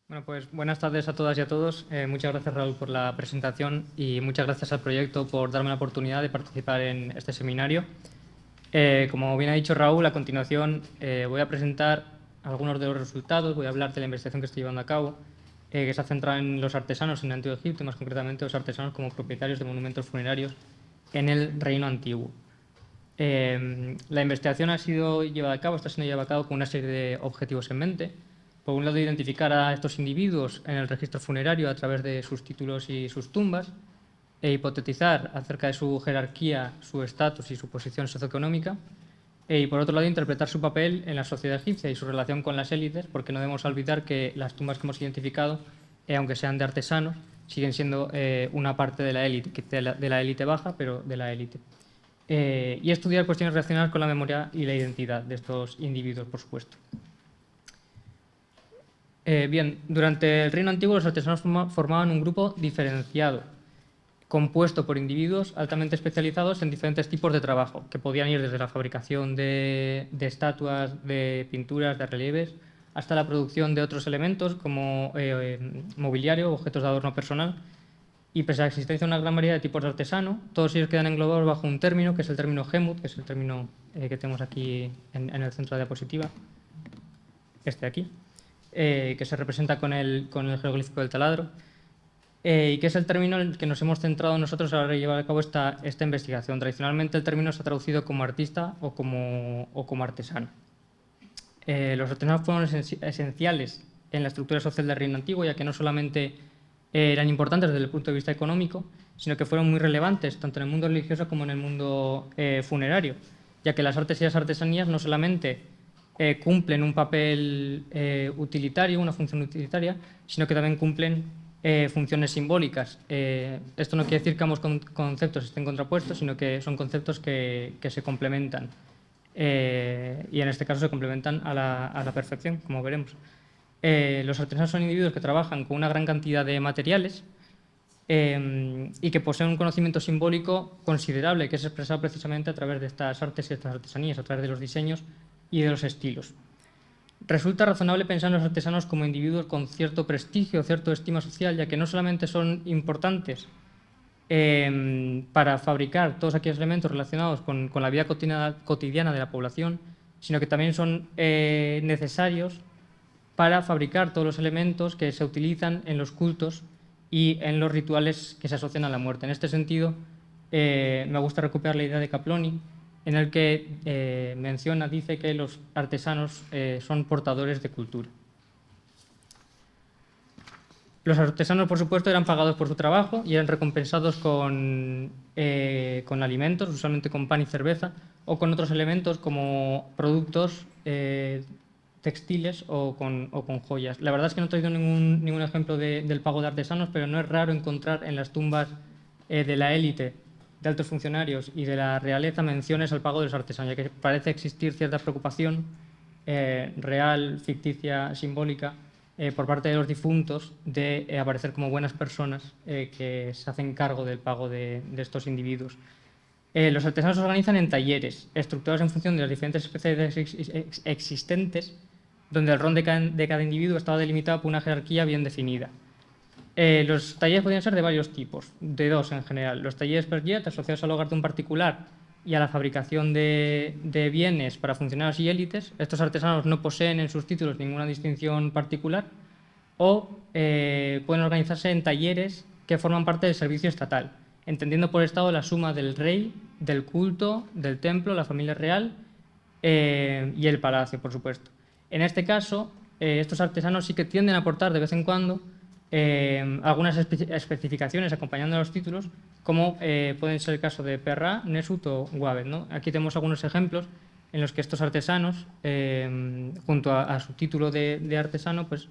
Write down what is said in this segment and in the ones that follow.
Bueno, pues buenas tardes a todas y a todos. Muchas gracias, Raúl, por la presentación y muchas gracias al proyecto por darme la oportunidad de participar en este seminario. Como bien ha dicho Raúl, a continuación voy a presentar algunos de los resultados, voy a hablar de la investigación que estoy llevando a cabo, que se ha centrado en los artesanos en el Antiguo Egipto, y más concretamente los artesanos como propietarios de monumentos funerarios en el Reino Antiguo. La investigación ha sido llevada a cabo, está siendo llevada a cabo con una serie de objetivos en mente. Por un lado, identificar a estos individuos en el registro funerario a través de sus títulos y sus tumbas, e hipotetizar acerca de su jerarquía, su estatus y su posición socioeconómica. Y por otro lado, interpretar su papel en la sociedad egipcia y su relación con las élites, porque no debemos olvidar que las tumbas que hemos identificado, aunque sean de artesanos, siguen siendo una parte de la élite, de la élite baja, pero de la élite. Y estudiar cuestiones relacionadas con la memoria y la identidad de estos individuos, por supuesto. Bien, durante el Reino Antiguo los artesanos formaban un grupo diferenciado, compuesto por individuos altamente especializados en diferentes tipos de trabajo, que podían ir desde la fabricación de estatuas, de pinturas, de relieves, hasta la producción de otros elementos como mobiliario, objetos de adorno personal. Y pese a la existencia de una gran variedad de tipos de artesano, todos ellos quedan englobados bajo un término, que es el término Gemut, que es el término que tenemos aquí en el centro de la diapositiva, este de aquí, que se representa con el jeroglífico del taladro, y que es el término en el que nos hemos centrado nosotros a la hora de llevar a cabo esta investigación. Tradicionalmente el término se ha traducido como artista o como artesano. Los artesanos fueron esenciales en la estructura social del Reino Antiguo, ya que no solamente eran importantes desde el punto de vista económico, sino que fueron muy relevantes tanto en el mundo religioso como en el mundo funerario, ya que las artes y las artesanías no solamente cumplen un papel utilitario, una función utilitaria, sino que también cumplen funciones simbólicas. Esto no quiere decir que ambos conceptos estén contrapuestos, sino que son conceptos que se complementan. Y en este caso se complementan a la perfección, como veremos. Los artesanos son individuos que trabajan con una gran cantidad de materiales y que poseen un conocimiento simbólico considerable, que es expresado precisamente a través de estas artes y estas artesanías, a través de los diseños y de los estilos. Resulta razonable pensar en los artesanos como individuos con cierto prestigio, cierta estima social, ya que no solamente son importantes para fabricar todos aquellos elementos relacionados con la vida cotidiana de la población, sino que también son necesarios para fabricar todos los elementos que se utilizan en los cultos y en los rituales que se asocian a la muerte. En este sentido, me gusta recuperar la idea de Caploni, en el que dice que los artesanos son portadores de cultura. Los artesanos, por supuesto, eran pagados por su trabajo y eran recompensados con alimentos, usualmente con pan y cerveza, o con otros elementos como productos textiles o con joyas. La verdad es que no he traído ningún ejemplo del pago de artesanos, pero no es raro encontrar en las tumbas de la élite, de altos funcionarios y de la realeza menciones al pago de los artesanos, ya que parece existir cierta preocupación real, ficticia, simbólica, por parte de los difuntos de aparecer como buenas personas que se hacen cargo del pago de estos individuos. Los artesanos se organizan en talleres, estructurados en función de las diferentes especialidades existentes, donde el rol de cada individuo estaba delimitado por una jerarquía bien definida. Los talleres podían ser de varios tipos, de dos en general. Los talleres per jet, asociados al hogar de un particular y a la fabricación de bienes para funcionarios y élites. Estos artesanos no poseen en sus títulos ninguna distinción particular, o pueden organizarse en talleres que forman parte del servicio estatal, entendiendo por Estado la suma del rey, del culto, del templo, la familia real y el palacio, por supuesto. En este caso, estos artesanos sí que tienden a aportar de vez en cuando algunas especificaciones acompañando a los títulos, como pueden ser el caso de Perra, Nesut o Wabet, ¿no? Aquí tenemos algunos ejemplos en los que estos artesanos, junto a su título de artesano, pues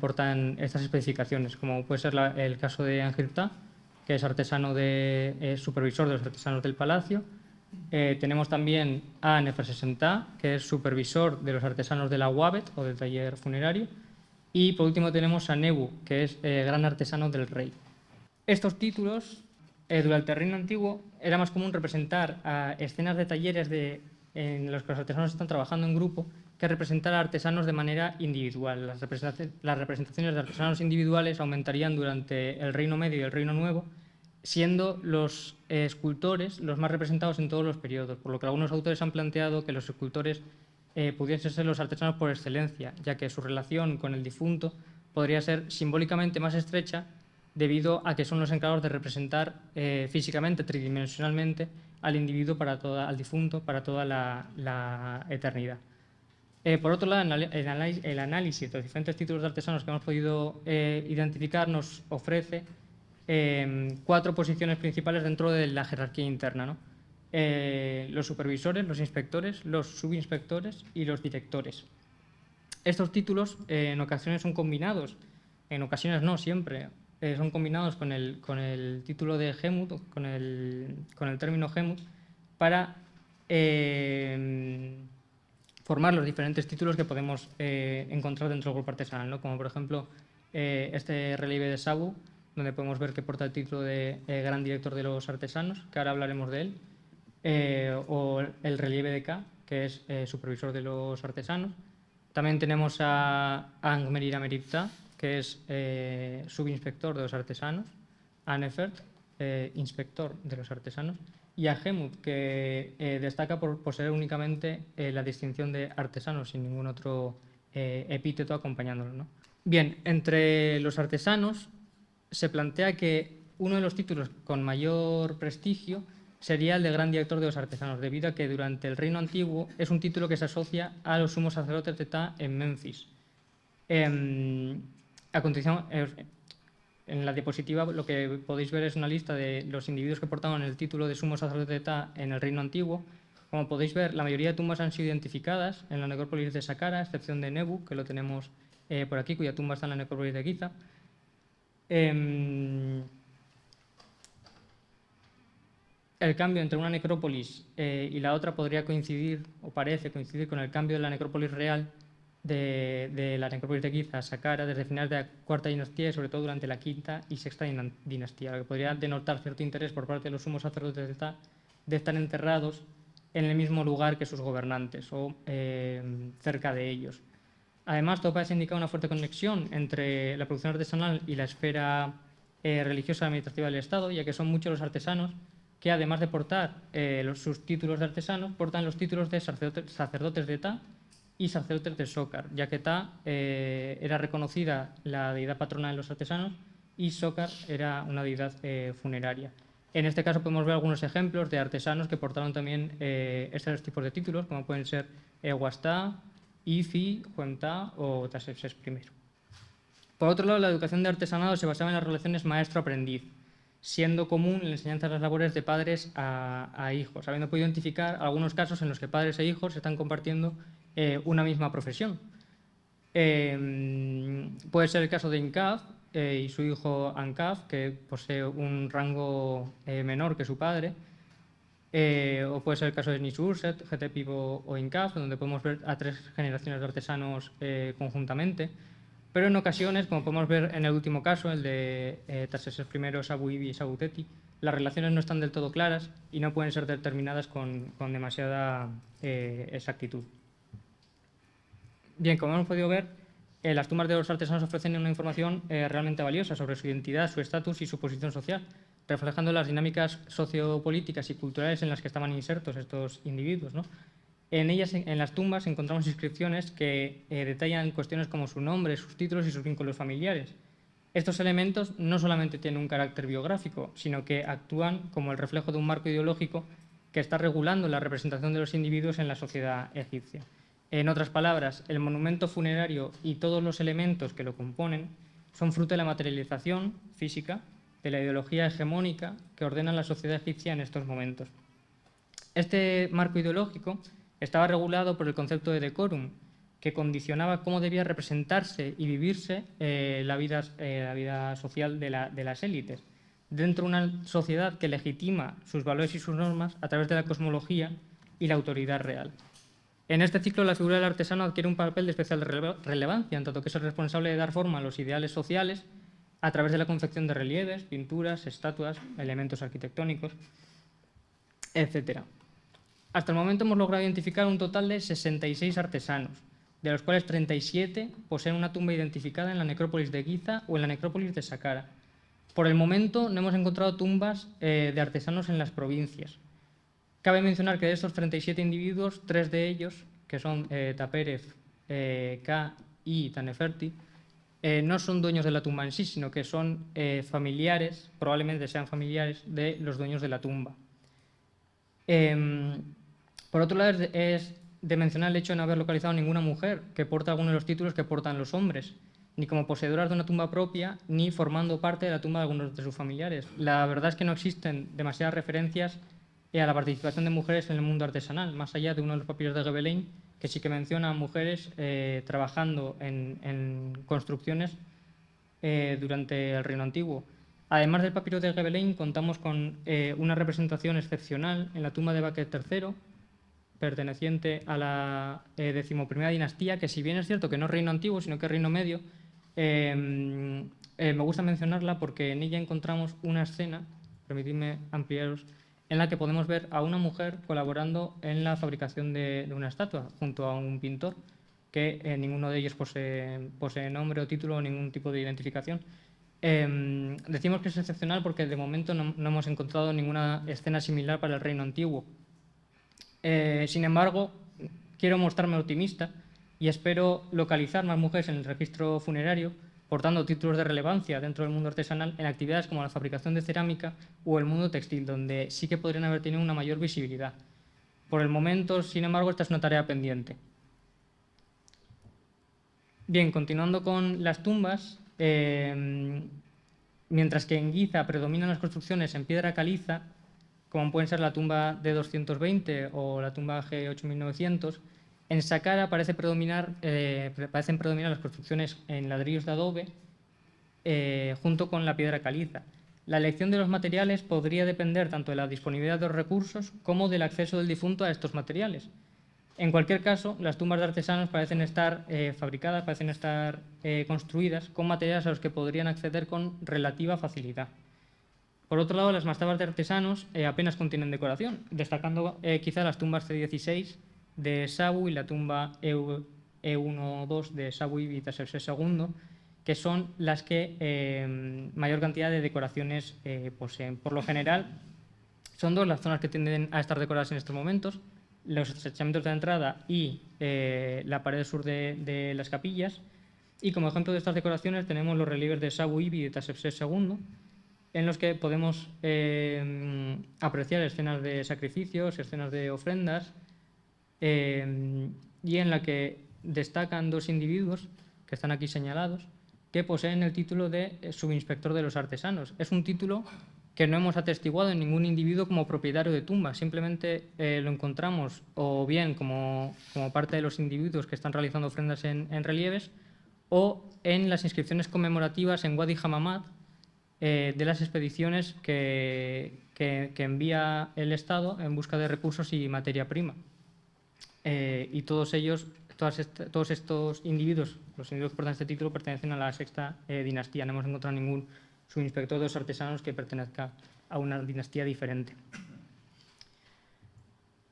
portan estas especificaciones, como puede ser el caso de Angirta, que es artesano supervisor de los artesanos del palacio. Tenemos también a Nefersesentá, que es supervisor de los artesanos de la Wabet o del taller funerario. Y por último tenemos a Nebu, que es gran artesano del rey. Estos títulos, durante el Reino Antiguo, era más común representar a escenas de talleres en los que los artesanos están trabajando en grupo que representar a artesanos de manera individual. Las representaciones de artesanos individuales aumentarían durante el Reino Medio y el Reino Nuevo, siendo los escultores los más representados en todos los periodos, por lo que algunos autores han planteado que los escultores pudiesen ser los artesanos por excelencia, ya que su relación con el difunto podría ser simbólicamente más estrecha debido a que son los encargados de representar físicamente, tridimensionalmente, al individuo al difunto para toda la eternidad. Por otro lado, el análisis de los diferentes títulos de artesanos que hemos podido identificar nos ofrece 4 posiciones principales dentro de la jerarquía interna, ¿no? Los supervisores, los inspectores, los subinspectores y los directores. Estos títulos en ocasiones son combinados, en ocasiones no, siempre, son combinados con el título de Gemut, con el término Gemut, para formar los diferentes títulos que podemos encontrar dentro del grupo artesanal, ¿no? Como por ejemplo este relieve de Sabu, donde podemos ver que porta el título de Gran Director de los Artesanos, que ahora hablaremos de él, o el relieve de K, que es Supervisor de los Artesanos. También tenemos a Angmerira Meripta, que es subinspector de los artesanos, a Nefert, inspector de los artesanos, y a Gemut, que destaca por poseer únicamente la distinción de artesanos sin ningún otro epíteto acompañándolo, ¿no? Bien, entre los artesanos se plantea que uno de los títulos con mayor prestigio sería el de Gran Director de los Artesanos, debido a que durante el Reino Antiguo es un título que se asocia a los sumos sacerdotes de Ptah en Memphis. A continuación, en la diapositiva lo que podéis ver es una lista de los individuos que portaban el título de sumo sacerdote de Ptah en el Reino Antiguo. Como podéis ver, la mayoría de tumbas han sido identificadas en la necrópolis de Saqqara, a excepción de Nebu, que lo tenemos por aquí, cuya tumba está en la necrópolis de Giza. El cambio entre una necrópolis y la otra podría coincidir, o parece coincidir, con el cambio de la necrópolis real de la necrópolis de Giza a Saqqara desde finales de la cuarta dinastía y sobre todo durante la quinta y sexta dinastía, lo que podría denotar cierto interés por parte de los sumos sacerdotes de estar enterrados en el mismo lugar que sus gobernantes o cerca de ellos. Además, todo parece indicar una fuerte conexión entre la producción artesanal y la esfera religiosa administrativa del Estado, ya que son muchos los artesanos que, además de portar sus títulos de artesanos, portan los títulos de sacerdotes de Ptah y sacerdotes de Sokar, ya que Ptah era reconocida la deidad patrona de los artesanos y Sokar era una deidad funeraria. En este caso podemos ver algunos ejemplos de artesanos que portaron también estos tipos de títulos, como pueden ser Huastá, Ifi, Huemtá o Taserses I. Por otro lado, la educación de artesanado se basaba en las relaciones maestro-aprendiz, siendo común la enseñanza de las labores de padres a hijos, habiendo podido identificar algunos casos en los que padres e hijos están compartiendo una misma profesión. Puede ser el caso de Inkaf y su hijo Ankaf, que posee un rango menor que su padre, o puede ser el caso de Nisurset, Getepivo o Inkaf, donde podemos ver a 3 generaciones de artesanos conjuntamente. Pero en ocasiones, como podemos ver en el último caso, el de Taserses I, Sabu Ibi y Sabu Teti, las relaciones no están del todo claras y no pueden ser determinadas con demasiada exactitud. Bien, como hemos podido ver, las tumbas de los artesanos ofrecen una información realmente valiosa sobre su identidad, su estatus y su posición social, reflejando las dinámicas sociopolíticas y culturales en las que estaban insertos estos individuos, ¿no? En ellas, en las tumbas, encontramos inscripciones que detallan cuestiones como su nombre, sus títulos y sus vínculos familiares. Estos elementos no solamente tienen un carácter biográfico, sino que actúan como el reflejo de un marco ideológico que está regulando la representación de los individuos en la sociedad egipcia. En otras palabras, el monumento funerario y todos los elementos que lo componen son fruto de la materialización física de la ideología hegemónica que ordena la sociedad egipcia en estos momentos. Este marco ideológico estaba regulado por el concepto de decorum, que condicionaba cómo debía representarse y vivirse la vida social de las élites, dentro de una sociedad que legitima sus valores y sus normas a través de la cosmología y la autoridad real. En este ciclo, la figura del artesano adquiere un papel de especial relevancia, en tanto que es el responsable de dar forma a los ideales sociales a través de la confección de relieves, pinturas, estatuas, elementos arquitectónicos, etc. Hasta el momento hemos logrado identificar un total de 66 artesanos, de los cuales 37 poseen una tumba identificada en la necrópolis de Giza o en la necrópolis de Saqqara. Por el momento no hemos encontrado tumbas de artesanos en las provincias. Cabe mencionar que de estos 37 individuos, 3 de ellos, que son Taperev, K y Taneferti, no son dueños de la tumba en sí, sino que son familiares, probablemente sean familiares de los dueños de la tumba. Por otro lado, es de mencionar el hecho de no haber localizado ninguna mujer que porta alguno de los títulos que portan los hombres, ni como poseedoras de una tumba propia, ni formando parte de la tumba de algunos de sus familiares. La verdad es que no existen demasiadas referencias a la participación de mujeres en el mundo artesanal, más allá de uno de los papiros de Gebelein, que sí que menciona a mujeres trabajando en construcciones durante el Reino Antiguo. Además del papiro de Gebelein, contamos con una representación excepcional en la tumba de Baquet III, perteneciente a la decimoprimera dinastía, que si bien es cierto que no es Reino Antiguo, sino que es Reino Medio, me gusta mencionarla porque en ella encontramos una escena, permitidme ampliaros, en la que podemos ver a una mujer colaborando en la fabricación de una estatua junto a un pintor, que ninguno de ellos posee nombre o título o ningún tipo de identificación. Decimos que es excepcional porque de momento no hemos encontrado ninguna escena similar para el Reino Antiguo. Sin embargo, quiero mostrarme optimista y espero localizar más mujeres en el registro funerario, portando títulos de relevancia dentro del mundo artesanal en actividades como la fabricación de cerámica o el mundo textil, donde sí que podrían haber tenido una mayor visibilidad. Por el momento, sin embargo, esta es una tarea pendiente. Bien, continuando con las tumbas, mientras que en Giza predominan las construcciones en piedra caliza, como pueden ser la tumba D220 o la tumba G8900, en Saqqara parecen predominar las construcciones en ladrillos de adobe junto con la piedra caliza. La elección de los materiales podría depender tanto de la disponibilidad de los recursos como del acceso del difunto a estos materiales. En cualquier caso, las tumbas de artesanos parecen estar fabricadas, parecen estar construidas con materiales a los que podrían acceder con relativa facilidad. Por otro lado, las mastabas de artesanos apenas contienen decoración, destacando quizá las tumbas C16 de Sabu y la tumba E1-2 de Sabu y Vitaserse II, que son las que mayor cantidad de decoraciones poseen. Por lo general, son dos las zonas que tienden a estar decoradas en estos momentos: los estrechamientos de la entrada y la pared sur de las capillas. Y como ejemplo de estas decoraciones tenemos los relieves de Sabu Ibi y de Tasepse II, en los que podemos apreciar escenas de sacrificios, escenas de ofrendas, y en la que destacan dos individuos que están aquí señalados, que poseen el título de subinspector de los artesanos. Es un título que no hemos atestiguado en ningún individuo como propietario de tumba, simplemente lo encontramos o bien como parte de los individuos que están realizando ofrendas en relieves, o en las inscripciones conmemorativas en Wadi Hammamat de las expediciones que envía el Estado en busca de recursos y materia prima. Y todos estos individuos, los individuos que portan este título, pertenecen a la sexta dinastía. No hemos encontrado ningún subinspector de los artesanos que pertenezca a una dinastía diferente.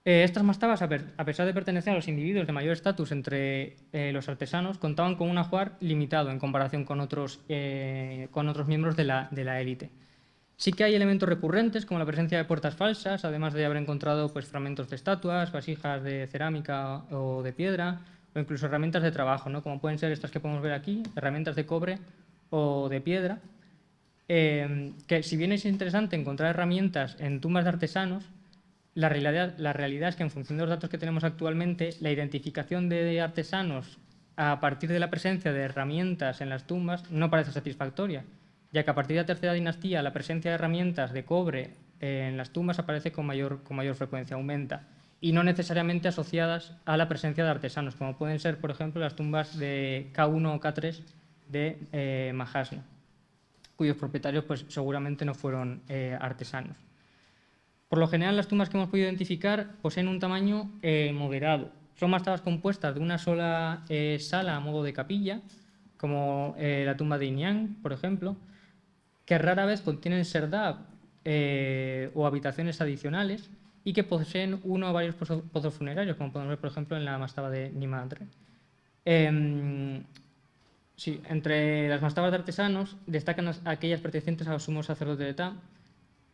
Estas mastabas, a pesar de pertenecer a los individuos de mayor estatus entre los artesanos, contaban con un ajuar limitado en comparación con otros miembros de la élite. Sí que hay elementos recurrentes, como la presencia de puertas falsas, además de haber encontrado fragmentos de estatuas, vasijas de cerámica o de piedra, o incluso herramientas de trabajo, ¿no? Como pueden ser estas que podemos ver aquí, herramientas de cobre o de piedra, que si bien es interesante encontrar herramientas en tumbas de artesanos, la realidad es que en función de los datos que tenemos actualmente, la identificación de artesanos a partir de la presencia de herramientas en las tumbas no parece satisfactoria, ya que a partir de la tercera dinastía la presencia de herramientas de cobre en las tumbas aparece con mayor frecuencia, aumenta, y no necesariamente asociadas a la presencia de artesanos, como pueden ser, por ejemplo, las tumbas de K1 o K3 de Mahasna, cuyos propietarios seguramente no fueron artesanos. Por lo general, las tumbas que hemos podido identificar poseen un tamaño moderado. Son mastabas compuestas de una sola sala a modo de capilla, como la tumba de Inyang, por ejemplo, que rara vez contienen serdab o habitaciones adicionales y que poseen uno o varios pozos funerarios, como podemos ver, por ejemplo, en la mastaba de Nimadre. Sí, entre las mastabas de artesanos destacan aquellas pertenecientes al sumo sacerdote de Etá,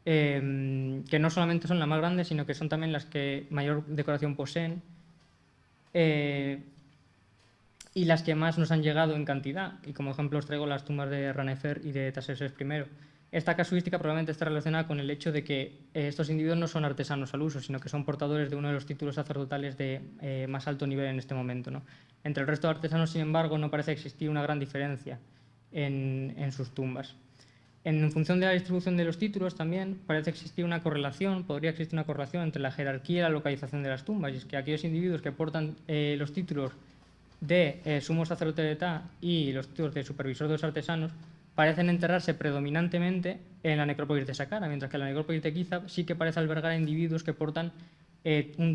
que no solamente son las más grandes, sino que son también las que mayor decoración poseen y las que más nos han llegado en cantidad. Y como ejemplo os traigo las tumbas de Ranefer y de Taserses I. Esta casuística probablemente está relacionada con el hecho de que estos individuos no son artesanos al uso, sino que son portadores de uno de los títulos sacerdotales de más alto nivel en este momento, ¿no? Entre el resto de artesanos, sin embargo, no parece existir una gran diferencia en sus tumbas. En función de la distribución de los títulos también podría existir una correlación entre la jerarquía y la localización de las tumbas, y es que aquellos individuos que portan los títulos de sumo sacerdote de Etá y los títulos de supervisor de los artesanos parecen enterrarse predominantemente en la necrópolis de Saqqara, mientras que la necrópolis de Giza sí que parece albergar a individuos que portan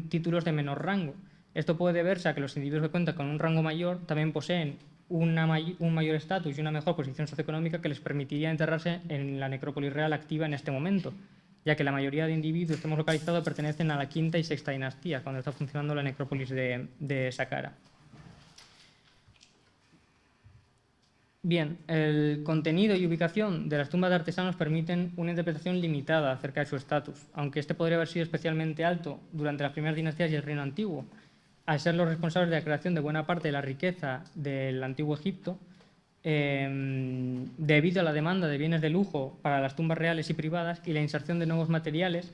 títulos de menor rango. Esto puede deberse a que los individuos que cuentan con un rango mayor también poseen un mayor estatus y una mejor posición socioeconómica que les permitiría enterrarse en la necrópolis real activa en este momento, ya que la mayoría de individuos que hemos localizado pertenecen a la quinta y sexta dinastía, cuando está funcionando la necrópolis de Saqqara. Bien, el contenido y ubicación de las tumbas de artesanos permiten una interpretación limitada acerca de su estatus, aunque este podría haber sido especialmente alto durante las primeras dinastías y el Reino Antiguo, al ser los responsables de la creación de buena parte de la riqueza del Antiguo Egipto, debido a la demanda de bienes de lujo para las tumbas reales y privadas y la inserción de nuevos materiales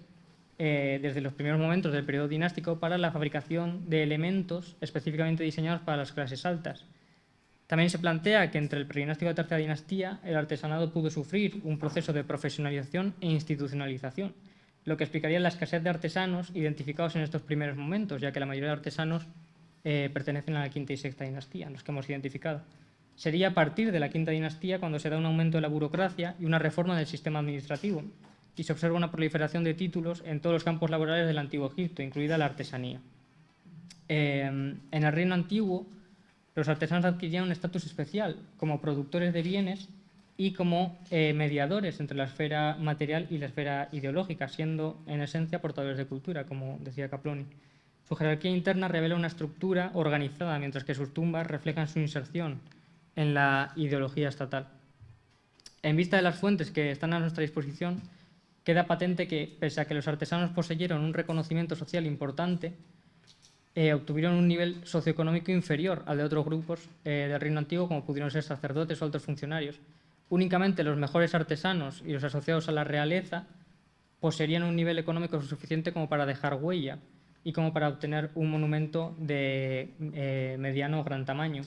desde los primeros momentos del periodo dinástico para la fabricación de elementos específicamente diseñados para las clases altas. También se plantea que entre el predinástico y la tercera dinastía el artesanado pudo sufrir un proceso de profesionalización e institucionalización, lo que explicaría la escasez de artesanos identificados en estos primeros momentos, ya que la mayoría de artesanos pertenecen a la quinta y sexta dinastía, los que hemos identificado. Sería a partir de la quinta dinastía cuando se da un aumento de la burocracia y una reforma del sistema administrativo, y se observa una proliferación de títulos en todos los campos laborales del Antiguo Egipto, incluida la artesanía. En el Reino Antiguo, los artesanos adquirían un estatus especial como productores de bienes y como mediadores entre la esfera material y la esfera ideológica, siendo en esencia portadores de cultura, como decía Caploni. Su jerarquía interna revela una estructura organizada, mientras que sus tumbas reflejan su inserción en la ideología estatal. En vista de las fuentes que están a nuestra disposición, queda patente que, pese a que los artesanos poseyeron un reconocimiento social importante, obtuvieron un nivel socioeconómico inferior al de otros grupos del Reino Antiguo, como pudieron ser sacerdotes o altos funcionarios. Únicamente los mejores artesanos y los asociados a la realeza poseerían un nivel económico suficiente como para dejar huella y como para obtener un monumento de mediano o gran tamaño,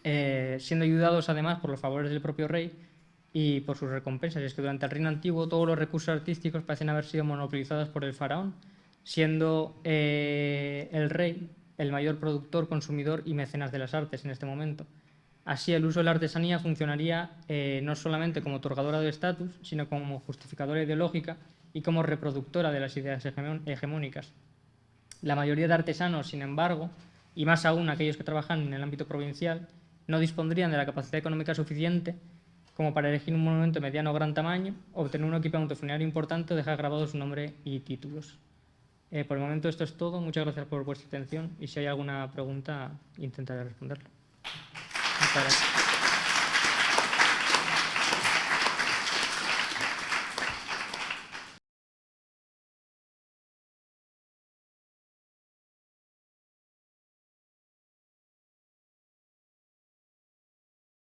siendo ayudados además por los favores del propio rey y por sus recompensas. Y es que durante el Reino Antiguo todos los recursos artísticos parecen haber sido monopolizados por el faraón, siendo el rey el mayor productor, consumidor y mecenas de las artes en este momento. Así, el uso de la artesanía funcionaría no solamente como otorgadora de estatus, sino como justificadora ideológica y como reproductora de las ideas hegemónicas. La mayoría de artesanos, sin embargo, y más aún aquellos que trabajan en el ámbito provincial, no dispondrían de la capacidad económica suficiente como para elegir un monumento de mediano o gran tamaño, obtener un equipamiento funerario importante o dejar grabado su nombre y títulos. Por el momento esto es todo. Muchas gracias por vuestra atención y si hay alguna pregunta intentaré responderla. Muchas gracias.